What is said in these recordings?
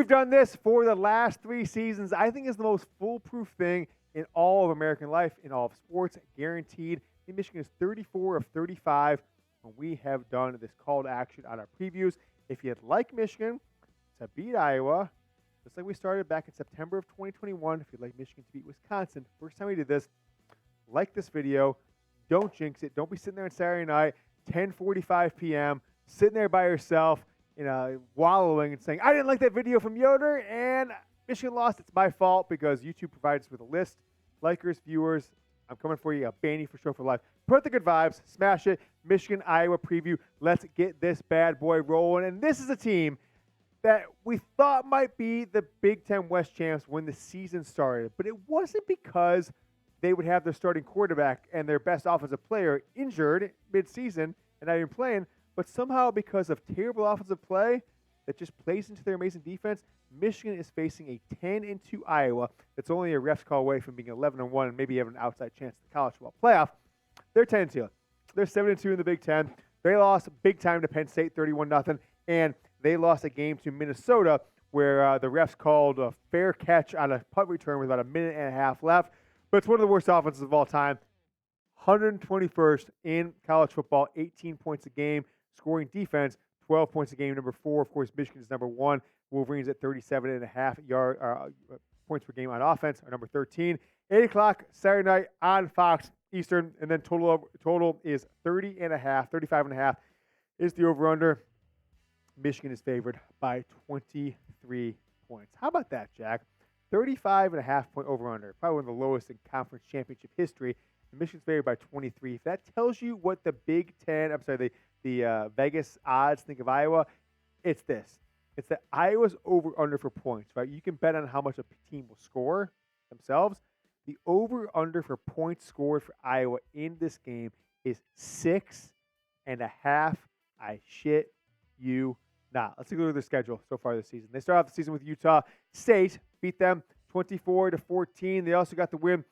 done this for the last 3 seasons. I think it's the most foolproof thing in all of American life, in all of sports, guaranteed. I think Michigan is 34 of 35, and we have done this call to action on our previews. If you'd like Michigan to beat Iowa, just like we started back in September of 2021, if you'd like Michigan to beat Wisconsin, first time we did this, like this video. Don't jinx it. Don't be sitting there on Saturday night, 10:45 p.m., sitting there by yourself, wallowing and saying, I didn't like that video from Yoder, and Michigan lost. It's my fault because YouTube provides us with a list. Likers, viewers, I'm coming for you. I'll ban you for show for life. Put the good vibes. Smash it. Michigan, Iowa preview. Let's get this bad boy rolling. And this is a team that we thought might be the Big Ten West champs when the season started. But it wasn't because they would have their starting quarterback and their best offensive player injured mid-season and not even playing, but somehow because of terrible offensive play that just plays into their amazing defense, Michigan is facing a 10-2 Iowa that's only a ref's call away from being 11-1 and maybe have an outside chance at the college football playoff. They're 10-2. They're 7-2 in the Big Ten. They lost big time to Penn State, 31-0, and they lost a game to Minnesota where the refs called a fair catch on a punt return with about a minute and a half left. But it's one of the worst offenses of all time. 121st in college football, 18 points a game. Scoring defense, 12 points a game. Number 4, of course, Michigan is number 1. Wolverines at 37.5 points per game on offense are number 13. 8 o'clock Saturday night on Fox Eastern, and then total is 35.5 is the over-under. Michigan is favored by 23 points. How about that, Jack? 35.5-point over-under, probably one of the lowest in conference championship history. And Michigan's favored by 23. If that tells you what the Big Ten, the Vegas odds think of Iowa, it's this. It's that Iowa's over-under for points, right? You can bet on how much a team will score themselves. The over-under for points scored for Iowa in this game is 6.5. I shit you not. Let's take a look at their schedule so far this season. They start off the season with Utah State, beat them 24-14. They also got the win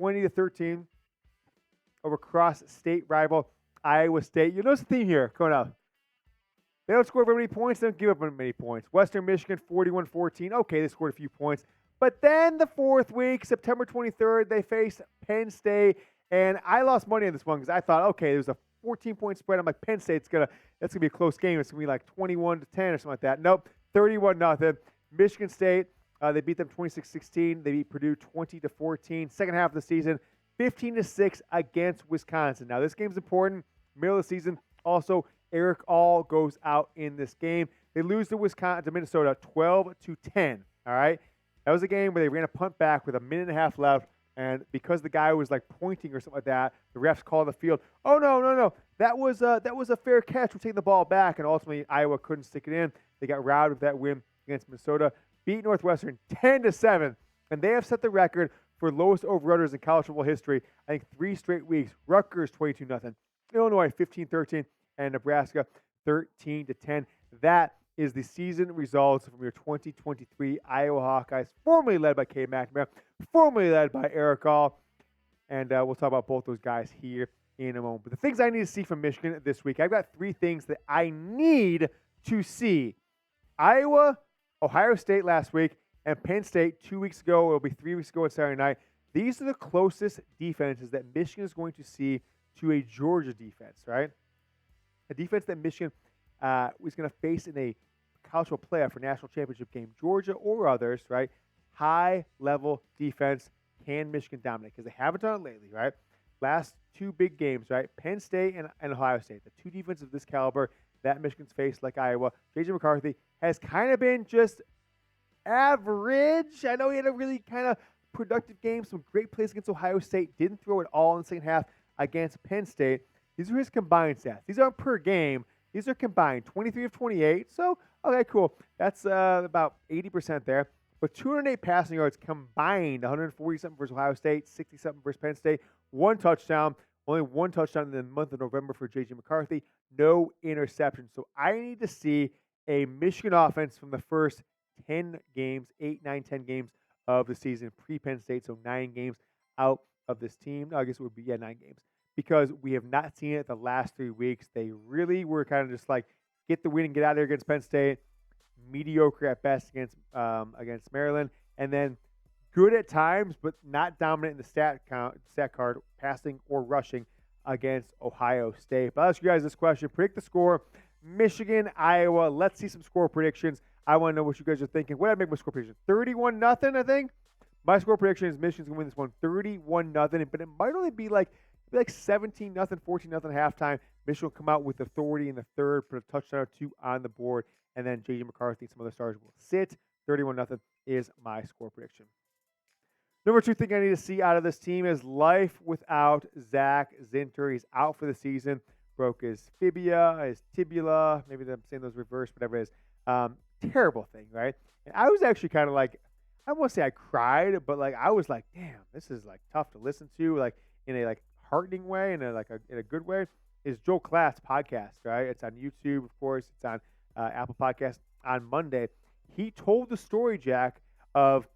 20-13 over cross-state rival Iowa State. You notice the theme here coming up. They don't score very many points. They don't give up many points. Western Michigan, 41-14. Okay, they scored a few points. But then the fourth week, September 23rd, they face Penn State. And I lost money on this one because I thought, okay, there's a 14-point spread. I'm like, Penn State's that's gonna be a close game. It's gonna be like 21-10 or something like that. Nope, 31-0. Michigan State, they beat them 26-16. They beat Purdue 20-14. Second half of the season, 15-6 against Wisconsin. Now this game's important. Middle of the season. Also, Eric All goes out in this game. They lose to Minnesota 12-10. All right, that was a game where they ran a punt back with a minute and a half left. And because the guy was like pointing or something like that, the refs called the field. Oh no! That was a fair catch. We're taking the ball back, and ultimately Iowa couldn't stick it in. They got routed with that win against Minnesota. Beat Northwestern 10-7, and they have set the record for lowest over-unders in college football history. I think 3 straight weeks. Rutgers 22-0, Illinois 15-13, and Nebraska 13-10. That is the season results from your 2023 Iowa Hawkeyes, formerly led by Cade McNamara, formerly led by Eric All. And we'll talk about both those guys here in a moment. But the things I need to see from Michigan this week, I've got 3 things that I need to see. Iowa, Ohio State last week, and Penn State 2 weeks ago. It'll be 3 weeks ago on Saturday night. These are the closest defenses that Michigan is going to see to a Georgia defense, right? A defense that Michigan was going to face in a college football playoff for national championship game, Georgia or others, right? High-level defense. Can Michigan dominate? Because they haven't done it lately, right? Last 2 big games, right? Penn State and Ohio State, the 2 defenses of this caliber that Michigan's faced, like Iowa. JJ McCarthy has kind of been just average. I know he had a really kind of productive game, some great plays against Ohio State. Didn't throw it all in the second half against Penn State. These are his combined stats. These aren't per game. These are combined, 23 of 28. So, okay, cool. That's about 80% there. But 208 passing yards combined, 140-something versus Ohio State, 60-something versus Penn State. 1 touchdown, only 1 touchdown in the month of November for JJ McCarthy. No interception. So I need to see a Michigan offense from the first 10 games, 8, 9, 10 games of the season pre-Penn State. So 9 games out of this team. No, I guess it would be, 9 games. Because we have not seen it the last 3 weeks. They really were kind of just like, get the win and get out of there against Penn State. mediocre at best against Maryland, and then good at times, but not dominant in the stat card, passing or rushing against Ohio State. But I'll ask you guys this question. Predict the score. Michigan, Iowa. Let's see some score predictions. I want to know what you guys are thinking. What did I make my score prediction? 31-0, I think. My score prediction is Michigan's going to win this one 31-0, but it might only be like 17-0, 14-0 halftime. Michigan will come out with authority in the third, put a touchdown or two on the board, and then JJ McCarthy and some other stars will sit. 31-0 is my score prediction. Number 2 thing I need to see out of this team is life without Zach Zinter. He's out for the season. Broke his fibula, his tibula. Maybe I'm saying those reversed, whatever it is. Terrible thing, right? And I was actually kind of like, I won't say I cried, but like I was like, damn, this is like tough to listen to, like in a like heartening way, and in a good way. Is Joel Klatt's podcast, right? It's on YouTube, of course. It's on Apple Podcasts on Monday. He told the story, Jack, of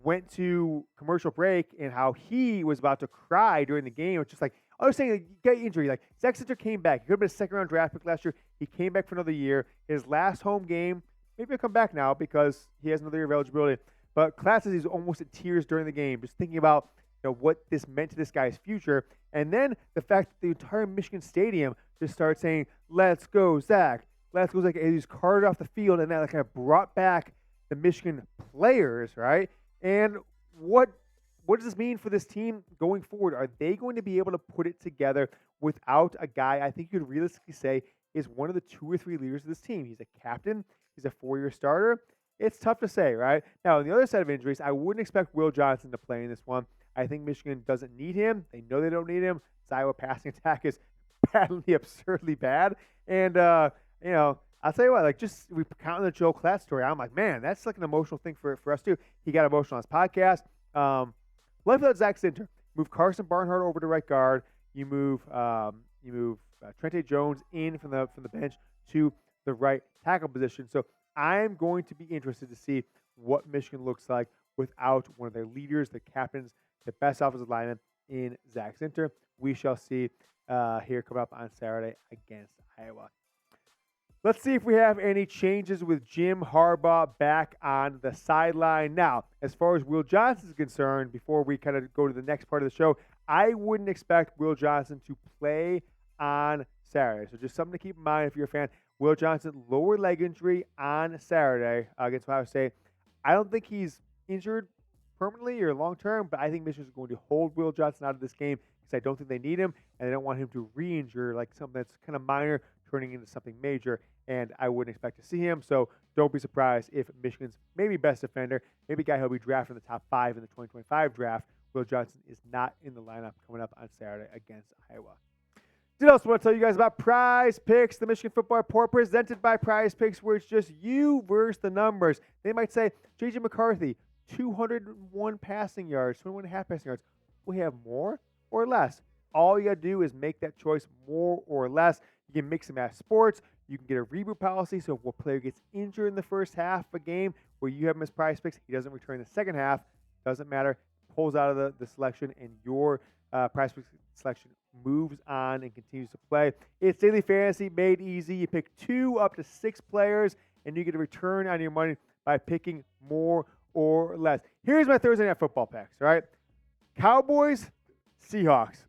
went to commercial break and how he was about to cry during the game. It's just like, I was saying, like, get injury. Like, Zach Zinter came back. He could have been a second-round draft pick last year. He came back for another year. His last home game, maybe he'll come back now because he has another year of eligibility. But Klatt says he's almost in tears during the game, just thinking about what this meant to this guy's future. And then the fact that the entire Michigan Stadium just started saying, let's go, Zach. Let's go, Zach. And he's carted off the field, and that kind of brought back the Michigan players, right? And what does this mean for this team going forward? Are they going to be able to put it together without a guy I think you could realistically say is one of the 2 or 3 leaders of this team? He's a captain. He's a 4-year starter. It's tough to say, right? Now, on the other side of injuries, I wouldn't expect Will Johnson to play in this one. I think Michigan doesn't need him. They know they don't need him. This Iowa passing attack is badly, absurdly bad. And, I'll tell you what, we count on the Joe Klatt story. I'm like, man, that's like an emotional thing for us too. He got emotional on his podcast. Life without Zach Zinter. Move Carson Barnhart over to right guard. You move Trente Jones in from the bench to the right tackle position. So I'm going to be interested to see what Michigan looks like without one of their leaders, the captains, the best offensive lineman in Zach Zinter. We shall see here coming up on Saturday against Iowa. Let's see if we have any changes with Jim Harbaugh back on the sideline. Now, as far as Will Johnson is concerned, before we kind of go to the next part of the show, I wouldn't expect Will Johnson to play on Saturday. So just something to keep in mind if you're a fan. Will Johnson, lower leg injury on Saturday against Ohio State. I don't think he's injured permanently or long-term, but I think Michigan's going to hold Will Johnson out of this game because I don't think they need him, and they don't want him to re-injure like something that's kind of minor turning into something major, and I wouldn't expect to see him. So don't be surprised if Michigan's maybe best defender, maybe a guy who'll be drafted in the top 5 in the 2025 draft, Will Johnson, is not in the lineup coming up on Saturday against Iowa. Did also want to tell you guys about Prize Picks, the Michigan Football Report presented by Prize Picks, where it's just you versus the numbers. They might say, JJ McCarthy, 201 passing yards, 21.5 passing yards. We have more or less. All you got to do is make that choice more or less. You can mix and match sports. You can get a reboot policy, so if a player gets injured in the first half of a game where you have missed Prize Picks, he doesn't return in the second half, doesn't matter, pulls out of the selection, and your Prize Picks selection moves on and continues to play. It's daily fantasy made easy. You pick 2 up to 6 players, and you get a return on your money by picking more or less. Here's my Thursday Night Football picks, right? Cowboys, Seahawks,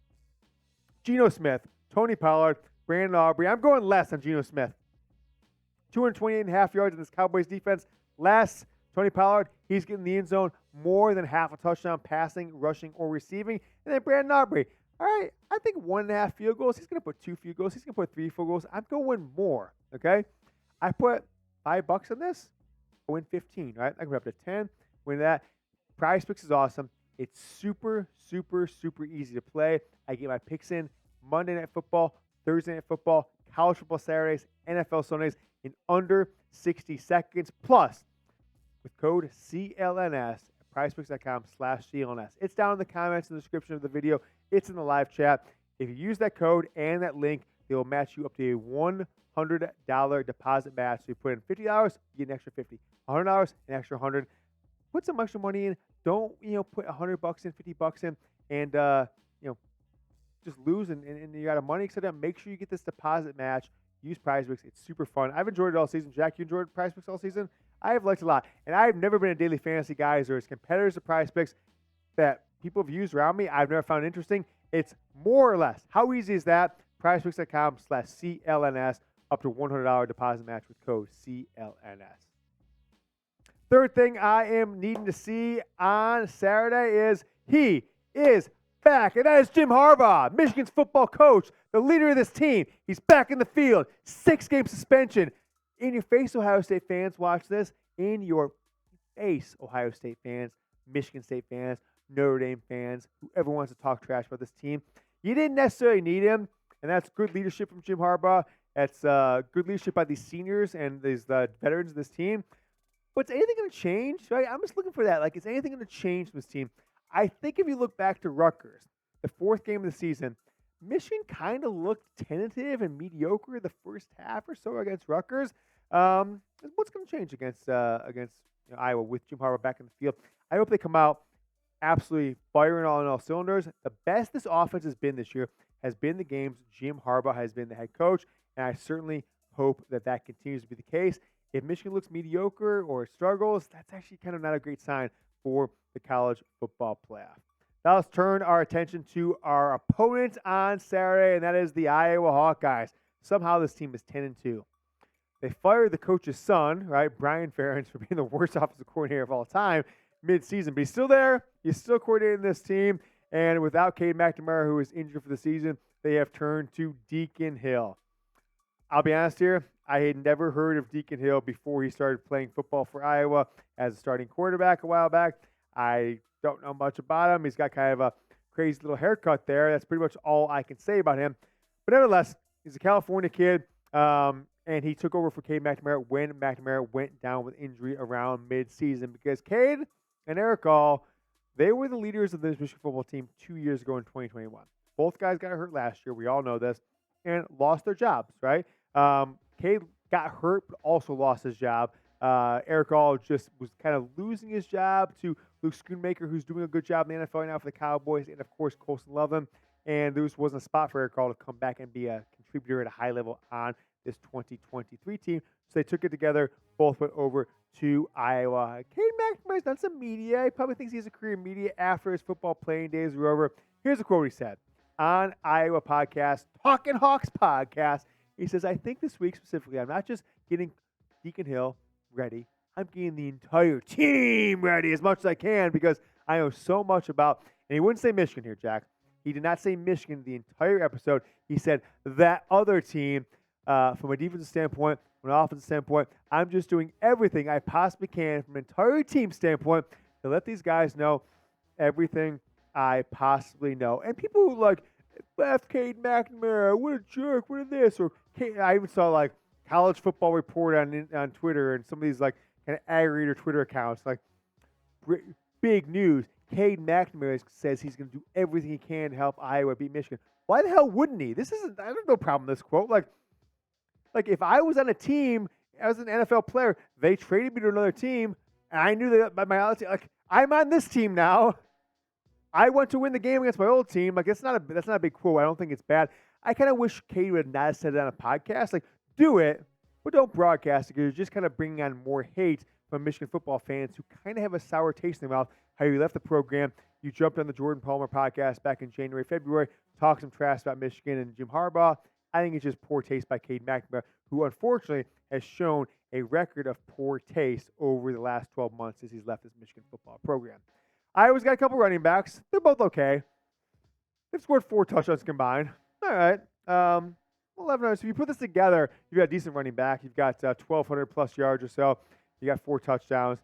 Geno Smith, Tony Pollard, Brandon Aubrey. I'm going less on Geno Smith. 228.5 yards in this Cowboys defense. Less. Tony Pollard, he's getting the end zone more than half a touchdown passing, rushing, or receiving. And then Brandon Aubrey. All right, I think 1.5 field goals. He's going to put 2 field goals. He's going to put 3 field goals. I'm going more, okay? I put $5 on this. I win 15, right? I can put up to 10. Win that. Prize Picks is awesome. It's super, super, super easy to play. I get my picks in Monday Night Football, Thursday Night Football, College Football Saturdays, NFL Sundays in under 60 seconds. Plus, with code CLNS at prizepicks.com/CLNS. It's down in the comments in the description of the video. It's in the live chat. If you use that code and that link, they will match you up to a $100 deposit match. So you put in $50, you get an extra $50. $100, an extra $100. Put some extra money in. Don't, put $100 in, $50 in, and, just lose and you got a money, etc. Make sure you get this deposit match. use Prize Picks. It's super fun. I've enjoyed it all season. Jack, you enjoyed Prize Picks all season? I have liked it a lot. And I've never been a daily fantasy guy. There's competitors of Prize Picks that people have used around me. I've never found interesting. It's more or less. How easy is that? PrizePicks.com/CLNS. Up to $100 deposit match with code CLNS. Third thing I am needing to see on Saturday is he is back, and that is Jim Harbaugh, Michigan's football coach, the leader of this team. He's back in the field. 6-game suspension. In your face, Ohio State fans, watch this. In your face, Ohio State fans, Michigan State fans, Notre Dame fans, whoever wants to talk trash about this team. You didn't necessarily need him, and that's good leadership from Jim Harbaugh. That's good leadership by these seniors and these veterans of this team. But is anything going to change? Right? I'm just looking for that. Like, is anything going to change from this team? I think if you look back to Rutgers, the 4th game of the season, Michigan kind of looked tentative and mediocre the first half or so against Rutgers. What's going to change against Iowa with Jim Harbaugh back in the field? I hope they come out absolutely firing on all cylinders. The best this offense has been this year has been the games Jim Harbaugh has been the head coach, and I certainly hope that continues to be the case. If Michigan looks mediocre or struggles, that's actually kind of not a great sign for the college football playoff. Now let's turn our attention to our opponent on Saturday, and that is the Iowa Hawkeyes. Somehow this team is 10-2. They fired the coach's son, right, Brian Ferentz, for being the worst offensive coordinator of all time mid-season. But he's still there. He's still coordinating this team. And without Cade McNamara, who is injured for the season, they have turned to Deacon Hill. I'll be honest here, I had never heard of Deacon Hill before he started playing football for Iowa as a starting quarterback a while back. I don't know much about him. He's got kind of a crazy little haircut there. That's pretty much all I can say about him. But nevertheless, he's a California kid, and he took over for Cade McNamara when McNamara went down with injury around mid-season because Cade and Eric All, they were the leaders of this Michigan football team 2 years ago in 2021. Both guys got hurt last year. We all know this, and lost their jobs, right? Cade got hurt, but also lost his job. Eric All just was kind of losing his job to Luke Schoonmaker, who's doing a good job in the NFL right now for the Cowboys, and, of course, Colson Lovin. And there just wasn't a spot for Eric All to come back and be a contributor at a high level on this 2023 team. So they took it together. Both went over to Iowa. Cade McNamara's done some media. He probably thinks he has a career in media after his football playing days were over. Here's a quote he said on Iowa podcast, Talking Hawks podcast. He says, I think this week specifically, I'm not just getting Deacon Hill ready. I'm getting the entire team ready as much as I can because I know so much about, and he wouldn't say Michigan here, Jack. He did not say Michigan the entire episode. He said that other team, from a defensive standpoint, from an offensive standpoint, I'm just doing everything I possibly can from an entire team standpoint to let these guys know everything I possibly know. And people who like, left Cade McNamara, what a jerk, what is this? Or I even saw like College Football Report on Twitter and some of these like kind of aggregator Twitter accounts, like big news. Cade McNamara says he's going to do everything he can to help Iowa beat Michigan. Why the hell wouldn't he? This isn't. I have no problem with this quote. Like if I was on a team, as an NFL player, they traded me to another team, and I knew that by my other team, like I'm on this team now. I want to win the game against my old team. Like that's not a big quote. I don't think it's bad. I kind of wish Cade would not have said it on a podcast. Like do it, but don't broadcast it because you're just kind of bringing on more hate from Michigan football fans who kind of have a sour taste in their mouth. How you left the program, you jumped on the Jordan Palmer podcast back in January, February, talked some trash about Michigan and Jim Harbaugh. I think it's just poor taste by Cade McNamara, who unfortunately has shown a record of poor taste over the last 12 months since he's left his Michigan football program. Iowa's got a couple running backs. They're both okay. They've scored 4 touchdowns combined. All right. 11. So if you put this together, you've got a decent running back. You've got 1,200 plus yards or so. You got 4 touchdowns.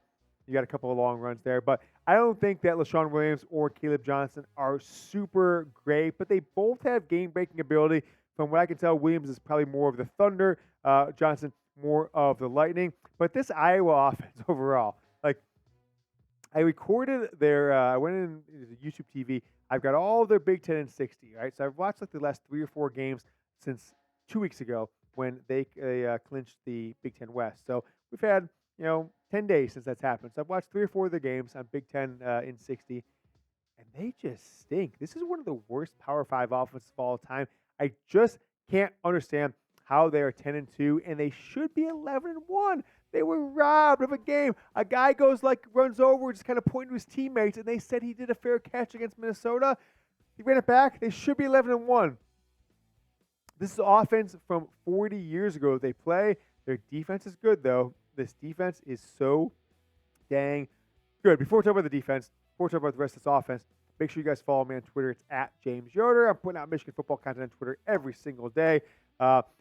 You got a couple of long runs there. But I don't think that LaShawn Williams or Caleb Johnson are super great, but they both have game-breaking ability. From what I can tell, Williams is probably more of the Thunder, Johnson more of the Lightning. But this Iowa offense overall, like I recorded their, I went in YouTube TV. I've got all of their Big Ten and 60, right? So I've watched like the last 3 or 4 games since 2 weeks ago when they clinched the Big Ten West. So we've had, 10 days since that's happened. So I've watched 3 or 4 of the games on Big Ten in 60, and they just stink. This is one of the worst Power 5 offenses of all time. I just can't understand how they are 10-2, and they should be 11-1. They were robbed of a game. A guy runs over, just kind of pointing to his teammates, and they said he did a fair catch against Minnesota. He ran it back. They should be 11-1. This is offense from 40 years ago they play. Their defense is good, though. This defense is so dang good. Before we talk about the defense, before we talk about the rest of this offense, make sure you guys follow me on Twitter. It's at James Yoder. I'm putting out Michigan football content on Twitter every single day.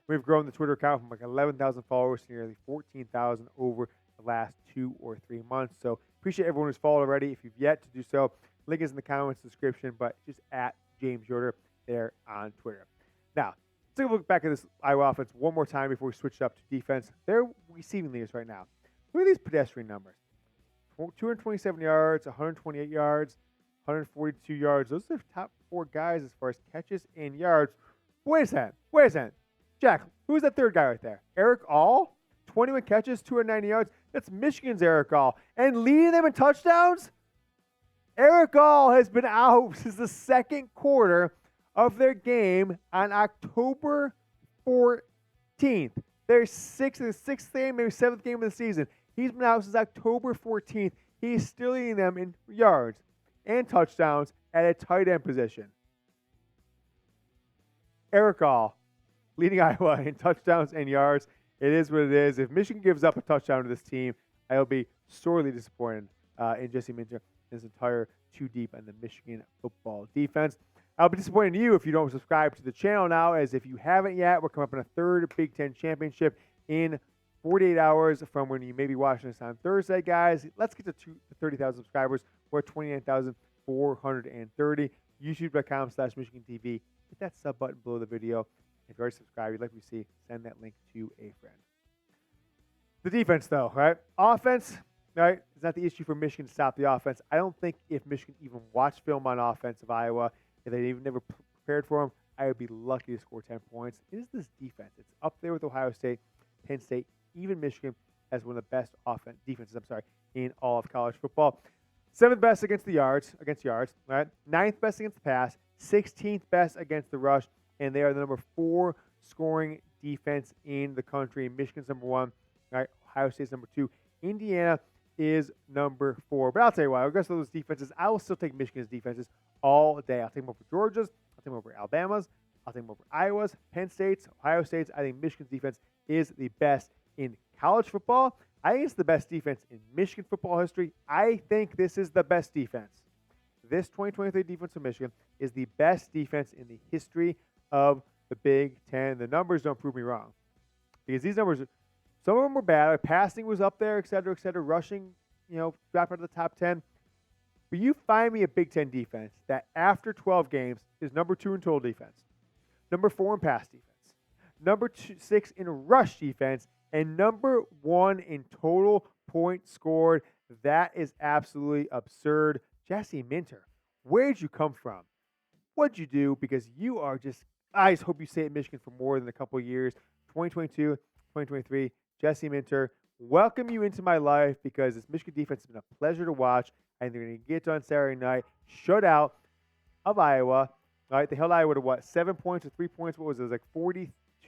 We've grown the Twitter account from 11,000 followers to nearly 14,000 over the last 2 or 3 months. So appreciate everyone who's followed already. If you've yet to do so, link is in the comments description, but just at James Yoder there on Twitter. Now, let's take a look back at this Iowa offense one more time before we switch it up to defense. They're receiving leaders right now. Look at these pedestrian numbers. 227 yards, 128 yards, 142 yards. Those are the top 4 guys as far as catches and yards. Wait a second. Jack, who's that third guy right there? Eric All? 21 catches, 290 yards. That's Michigan's Eric All. And leading them in touchdowns? Eric All has been out since the second quarter of their game on October 14th. Their sixth game, maybe 7th game of the season. He's been out since October 14th. He's still leading them in yards and touchdowns at a tight end position. Eric All leading Iowa in touchdowns and yards. It is what it is. If Michigan gives up a touchdown to this team, I'll be sorely disappointed in Jesse Minter and his entire too deep on the Michigan football defense. I'll be disappointed in you if you don't subscribe to the channel now, as if you haven't yet, we're coming up on a 3rd Big Ten championship in 48 hours from when you may be watching this on Thursday, guys. Let's get to 30,000 subscribers. We're at 29,430. YouTube.com/MichiganTV. Hit that sub button below the video. If you're already subscribed, you'd like to see, send that link to a friend. The defense, though, right? Offense, right, is not the issue for Michigan to stop the offense. I don't think if Michigan even watched film on offense of Iowa, if they even never prepared for them, I would be lucky to score 10 points. It is this defense. It's up there with Ohio State, Penn State, even Michigan as one of the best defenses in all of college football. 7th best against yards, right? 9th best against the pass, 16th best against the rush, and they are the number 4 scoring defense in the country. Michigan's number 1, right? Ohio State's number 2. Indiana is number 4. But I'll tell you what, regardless of those defenses, I will still take Michigan's defenses all day. I'll take them over Georgia's. I'll take them over Alabama's. I'll take them over Iowa's, Penn State's, Ohio State's. I think Michigan's defense is the best in college football. I think it's the best defense in Michigan football history. I think this is the best defense. This 2023 defense of Michigan is the best defense in the history of the Big Ten. The numbers don't prove me wrong. Because these numbers, some of them were bad. Passing was up there, et cetera, et cetera. Rushing, dropped out of the top 10. But you find me a Big Ten defense that after 12 games is number 2 in total defense, number 4 in pass defense, number 6 in rush defense, and number 1 in total points scored. That is absolutely absurd. Jesse Minter, where'd you come from? What'd you do? Because you are just, I just hope you stay at Michigan for more than a couple of years. 2022, 2023, Jesse Minter, welcome you into my life because this Michigan defense has been a pleasure to watch. And they're going to get done Saturday night. Shutout of Iowa. All right, they held Iowa to 7 points or 3 points? What was it? It was like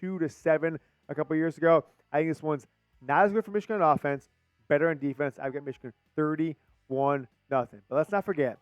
42-7 a couple of years ago. I think this one's not as good for Michigan on offense, better on defense. I've got Michigan 31-0. But let's not forget,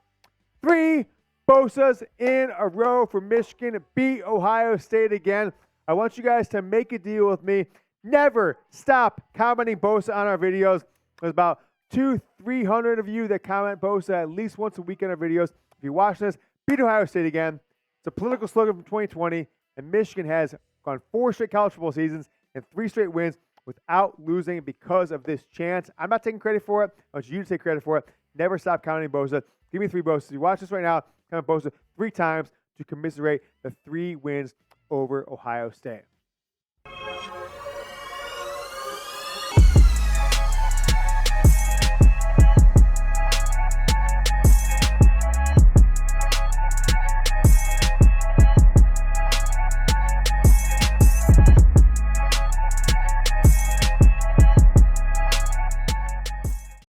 3 Bosas in a row for Michigan. Beat Ohio State again. I want you guys to make a deal with me. Never stop commenting Bosa on our videos. There's about 200-300 of you that comment Bosa at least once a week on our videos. If you're watching this, beat Ohio State again. It's a political slogan from 2020, and Michigan has gone 4 straight college football seasons and 3 straight wins without losing because of this chance. I'm not taking credit for it. I want you to take credit for it. Never stop counting Bosa. Give me 3 Bosas. If you watch this right now, comment Bosa 3 times to commiserate the 3 wins over Ohio State.